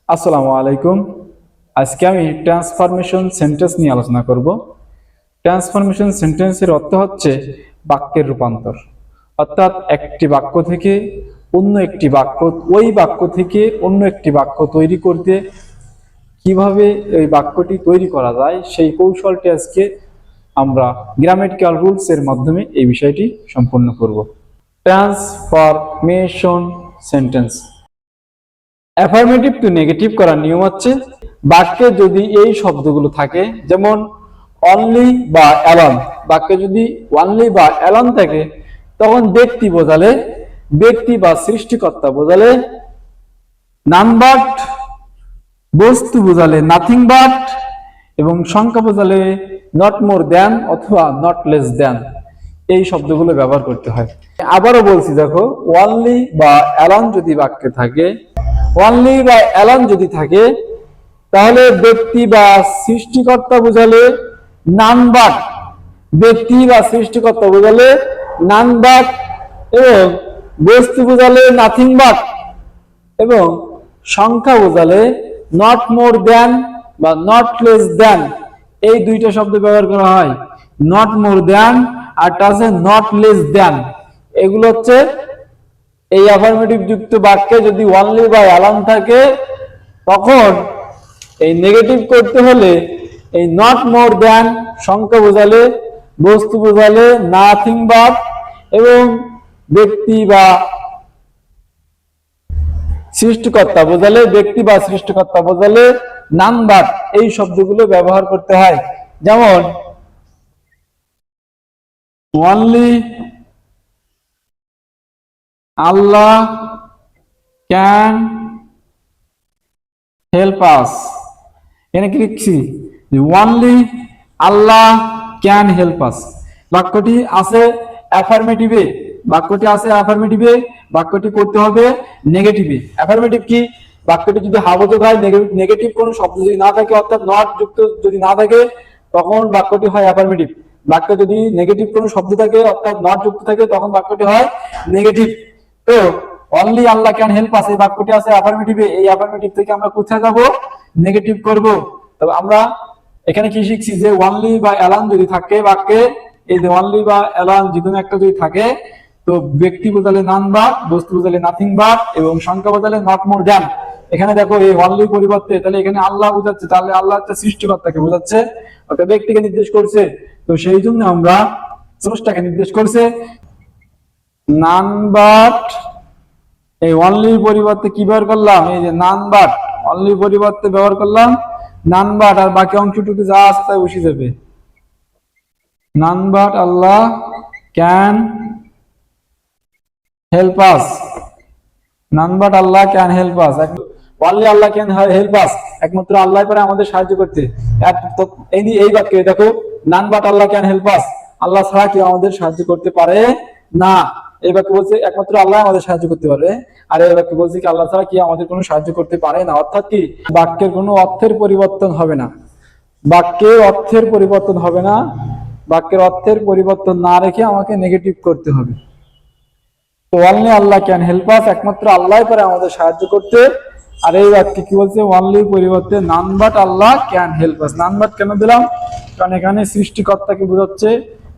আসসালামু আলাইকুম। আজকে আমি ট্রান্সফরমেশন সেন্টেন্স নিয়ে আলোচনা করব। ট্রান্সফরমেশন সেন্টেন্সের অর্থ হচ্ছে বাক্যের রূপান্তর। অর্থাৎ একটি বাক্য থেকে অন্য একটি বাক্য, ওই বাক্য থেকে অন্য একটি বাক্য তৈরি করতে কিভাবে এই বাক্যটি তৈরি করা যায় সেই কৌশলটি আজকে আমরা গ্রামেটিক্যাল রুলস এর মাধ্যমে এই বিষয়টি সম্পন্ন করব। Transformation sentence affirmative two negative করার নিয়ম হচ্ছে বাক্যে যদি এই শব্দগুলো থাকে, যেমন অনলি বা অ্যালন। বাক্যে যদি অনলি বা অ্যালন থাকে তখন ব্যক্তি বোঝালে, ব্যক্তি বা সৃষ্টিকর্তা বোঝালে, নান বাট বস্তু বোঝালে নাথিং বাট, এবং সংখ্যা বোঝালে নট মোর দ্যান অথবা নট লেস দ্যান, এই শব্দগুলো ব্যবহার করতে হয়। আবারও বলছি, দেখো, অনলি বা অ্যালন যদি বাক্যে থাকে, অনলি বা অ্যালন যদি থাকে তাহলে ব্যক্তি বা সৃষ্টিকর্তা বোঝালে নান বাট, ব্যক্তি বা সৃষ্টিকর্তা বোঝালে নান বাট, এবং বস্তু বোঝালে নাথিং বাট, এবং সংখ্যা বোঝালে নট মোর দ্যান বা নট লেস দ্যান, এই দুইটা শব্দ ব্যবহার করা হয়। নট মোর দ্যান আর আছে নট লেস দ্যান, এগুলো হচ্ছে এই অ্যাফার্মেটিভ যুক্ত বাক্যে যদি অনলি বা অ্যালন থাকে তখন এই নেগেটিভ করতে হলে এই নট মোর দ্যান সংখ্যা বোঝালে, বস্তু বোঝালে নাথিং বাট, এবং ব্যক্তি বা সৃষ্টিকর্তা বোঝালে, ব্যক্তি বা সৃষ্টিকর্তা বোঝালে নান বাট, এই শব্দগুলো ব্যবহার করতে হয়। যেমন অনলি আল্লাহ ক্যান হেল্প আস। এখানে কি লিখছি? অনলি আল্লাহ ক্যান হেল্প আস। বাক্যটি আছে অ্যাফার্মেটিভে, বাক্যটি আছে অ্যাফার্মেটিভে, বাক্যটি করতে হবে নেগেটিভে। অ্যাফার্মেটিভ কি? বাক্যটি যদি হাবোধক হয়, নেগেটিভ কোনো শব্দ যদি না থাকে, অর্থাৎ নট যুক্ত যদি না থাকে, তখন বাক্যটি হয় অ্যাফার্মেটিভ। বাক্য যদি নেগেটিভ কোনো শব্দ থাকে অর্থাৎ নট যুক্ত থাকে তখন বাক্যটি হয় নেগেটিভ। তো অনলি আল্লাহ ক্যান হেল্প আস এই বাক্যটি আছে অ্যাফার্মেটিভে, এই অ্যাফার্মেটিভ থেকে আমরা কোথায় যাব? নেগেটিভ করব। তবে আমরা এখানে কি শিখছি যে অনলি বা অ্যালান যদি থাকে বাক্যে, এই যে অনলি বা অ্যালান যে কোনো একটা যদি থাকে, তো ব্যক্তি বোঝালে নান বাট, বস্তু বোঝালে নাথিং বাট, এবং সংখ্যা বোঝালে নট মোর দ্যান। এখানে দেখো এই অনলি পরিবর্তে তাহলে এখানে আল্লাহ বোঝাচ্ছে, তাহলে আল্লাহ একটা সৃষ্টিকর্তাকে বোঝাচ্ছে, একটা ব্যক্তিকে নির্দেশ করছে। তো সেই জন্য আমরা স্রষ্টাকে নির্দেশ করছে। নান বাট এই অনলির পরিবর্তে কি ব্যবহার করলাম? এই যে নান বাট, অনলির পরিবর্তে ব্যবহার করলাম নান বাট, আর বাকি অংশটুকু যা আছে তাই বসে যাবে। None but Allah can help us, none but Allah can help us. Only Allah can help us, একমাত্র আল্লাহ পারে আমাদের সাহায্য করতে। এই বাক্যে দেখো, none but Allah can help us, Allah ছাড়া কেউ আমাদের সাহায্য করতে পারে না। এই বাক্য বলছে একমাত্র আল্লাহ আমাদের সাহায্য করতে পারে, আর এই বাক্য বলছে কি আল্লাহ ছাড়া কি আমাদের কোনো সাহায্য করতে পারে না। অর্থাৎ কি, বাক্যের কোনো অর্থের পরিবর্তন হবে না, বাক্যের অর্থের পরিবর্তন হবে না, বাক্যের অর্থের পরিবর্তন না রেখে আমাকে নেগেটিভ করতে হবে। তো only Allah can help us, একমাত্র আল্লাহ পারে আমাদের সাহায্য করতে। আর এই বাক্যে কি বলছে? অনলির পরিবর্তে none but Allah can help us. None but কেন দিলাম? কারণ এখানে সৃষ্টিকর্তাকে বোঝাচ্ছে,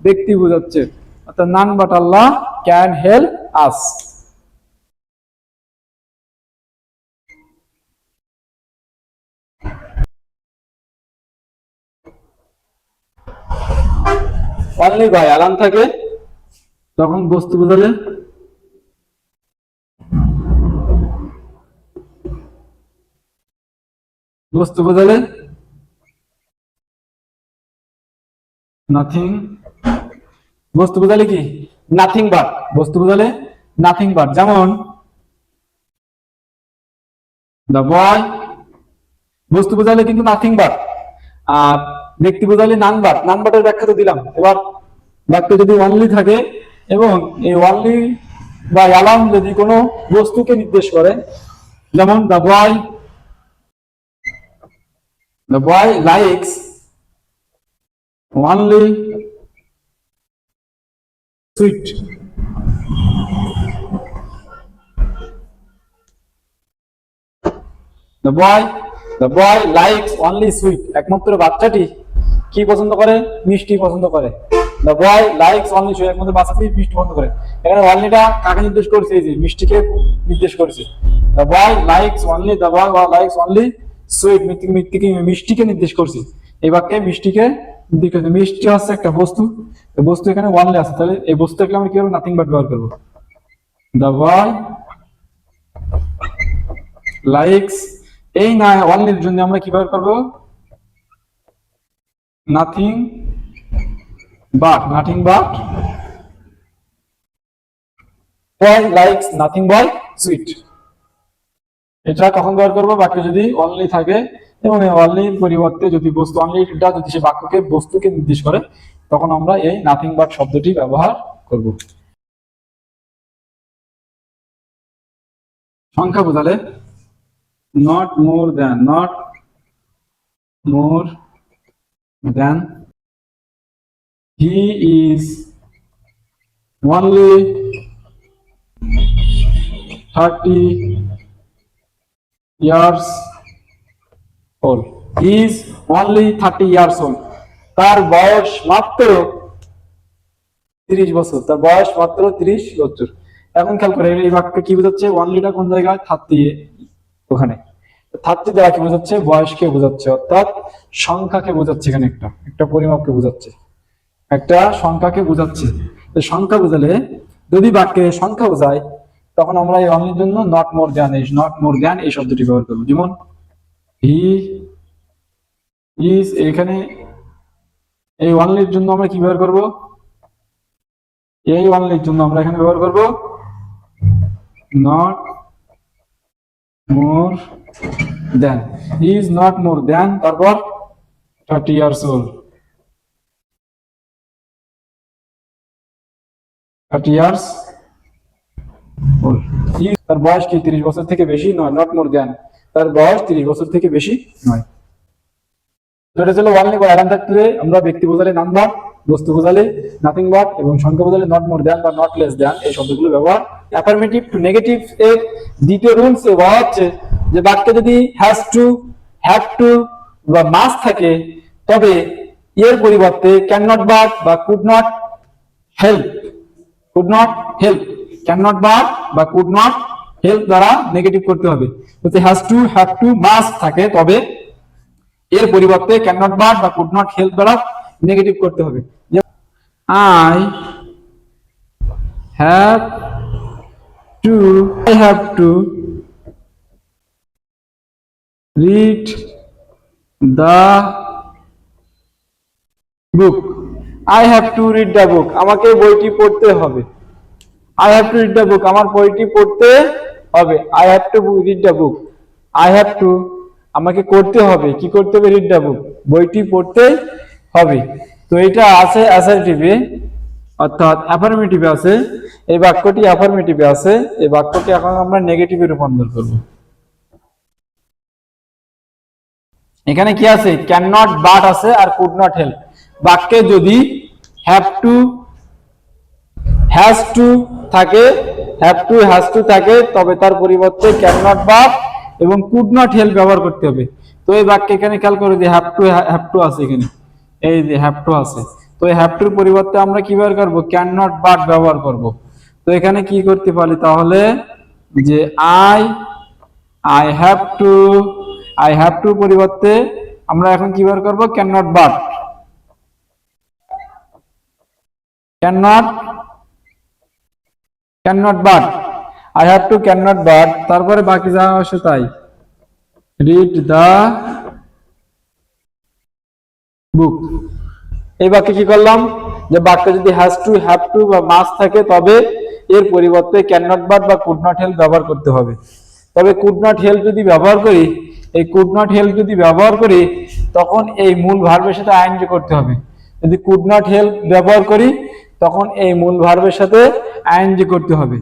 ব্যক্তি বোঝাচ্ছে, অর্থাৎ none but Allah can help us. Only by alone থাকে তখন বস্তু বোঝালে, বস্তু বোঝালে নাথিং, বস্তু বোঝালে কি? নাথিং বাট, বস্তু বোঝালে নাথিং বাট। যেমন দ্য বয়, বস্তু বোঝালে কিন্তু নাথিং বাট, আর ব্যক্তি বোঝালে নান বাট। নান বাটের ব্যাখ্যা তো দিলাম। এবার বাক্য যদি অনলি থাকে এবং এই অনলি বা অ্যালার্ম যদি কোনো বস্তুকে নির্দেশ করে, যেমন the boy likes only sweet, the boy likes only sweet, একমাত্র বাচ্চাটি কি পছন্দ করে? মিষ্টি পছন্দ করে। The boy likes only sweet, একমাত্র বাচ্চাটি মিষ্টি পছন্দ করে। এখানে অনলিটা কাকে নির্দেশ করছে? এই যে মিষ্টিকে নির্দেশ করছে। The boy likes only, the boy likes only sweet, মিষ্টিকে নির্দেশ করছে। এই বাক্যে মিষ্টিকে নির্দেশ করছে। মিষ্টি হচ্ছে একটা বস্তু, বস্তু এখানে অনলি আছে, তাহলে এই বস্তুটাকে আমরা কি করবো? নাথিং বাট ব্যবহার করবো। দ্য বয় লাইকস, এই না অনলির জন্য আমরা কি ব্যবহার করবো? Nothing but boy likes nothing boy sweet. এটা কখন ব্যবহার করবো? বাক্যে যদি অনলি থাকে এবং এই অনলির পরিবর্তে যদি বস্তু, অনলিটা যদি সে বাক্যকে বস্তুকে নির্দেশ করে, তখন আমরা এই নাথিং বাট শব্দটি ব্যবহার করব। সংখ্যা বোঝালে not more than, he is only 30 years old. He is only 30 years old. তার বয়স মাত্র 30 বছর। তার বয়স মাত্র 30 বছর। এখন খেয়াল করে এই বাক্যে কি বোঝাচ্ছে? অনলিটা কোন জায়গায়? 30, ওখানে 30 দ্বারা কি বোঝাচ্ছে? বয়সকে বোঝাচ্ছে, অর্থাৎ সংখ্যাকে বোঝাচ্ছে। এখানে একটা পরিমাপকে বোঝাচ্ছে, একটা সংখ্যাকে বোঝাচ্ছে। সংখ্যা বোঝালে যদি বাক্যে সংখ্যা বোঝায়, তখন আমরা এই অনলির জন্য নট মোর দ্যান এই শব্দটি ব্যবহার করবো। যেমন হি ইজ, এখানে এই অনলির জন্য আমরা কি ব্যবহার করব? এই অনলির জন্য আমরা এখানে ব্যবহার করব not more than. He is not more than, তারপর 30 years old, 30 years old। তার বয়স কি 30 বছর থেকে বেশি নয়, নট মোর দ্যান, তার বয়স 30 বছর থেকে বেশি নয়। এটা ছিল অনলি বা অ্যারাউন্ড থাকলে আমরা ব্যক্তি বোঝালে নাম বাট, বস্তু বোঝালে নাথিং বাট এবং সংখ্যা বোঝালে নট মোর দ্যান বা নট লেস দ্যান এই শব্দগুলো ব্যবহার। অ্যাফার্মেটিভ টু নেগেটিভ এর দ্বিতীয় রুলস বলা হচ্ছে যে বাক্যে যদি হ্যাজ টু, হ্যাভ টু বা মাস্ট থাকে, তবে এর পরিবর্তে ক্যান নট বাট বা could not help, can not but বা কুড নট হেল্প দ্বারা নেগেটিভ করতে হবে। যদি has to, have to, must থাকে, তবে এর পরিবর্তে ক্যান নট বাট বা কুড নট হেল্প দ্বারা নেগেটিভ করতে হবে। I have to read the book. I have to read the book, আমাকে বইটি পড়তে হবে। I have to read the book, আমার বইটি পড়তে হবে। I have to read the book, I have to আমাকে করতে হবে, কি করতে হবে? রিড দ্য বুক, বইটি পড়তে হবে। তো এটা আছে অ্যাসার্টিভে, অর্থাৎ অ্যাফার্মেটিভে আছে। এই বাক্যটি অ্যাফার্মেটিভে আছে, এই বাক্যটি এখন আমরা নেগেটিভে রূপান্তর করব। এখানে কি আছে? ক্যান নট বাট আছে আর কুড নট হেল্প। বাক্যে যদি হ্যাভ টু, হ্যাজ টু থাকে, হ্যাজ টু থাকে, তবে তার পরিবর্তে ক্যান নট বাট এবং কুড নট হেল্প ব্যবহার করতে হবে। তো এই বাক্যে এখানে খেয়াল করে যে হ্যাভ টু আছে, এখানে এই যে হ্যাভ টু আছে। তো এই হ্যাভ টুর পরিবর্তে আমরা কি ব্যবহার করব? ক্যান নট বাট ব্যবহার করব। তো এখানে কি করতে পারি তাহলে? যে আই হ্যাভ টু পরিবর্তে আমরা এখন কি ব্যবহার করব? Can not but, can not but, I have to can not but, তারপরে বাকি যা আসে তাই। Read the book. এই বাক্যে কি করলাম? যে বাক্যে যদি হ্যাজ টু, হ্যাভ টু বা মাস্ট থাকে, তবে এর পরিবর্তে ক্যান নট বাট বা কুড নট হেল্প ব্যবহার করতে হবে। তবে কুড নট হেল্প যদি ব্যবহার করি, এই কুড নট হেল্প যদি ব্যবহার করি, তখন এই মূল ভার্বের সাথে আইএনজি করতে হবে। যদি কুড নট হেল্প ব্যবহার করি, তখন এই মূল ভার্বের সাথে আইএনজি করতে হবে।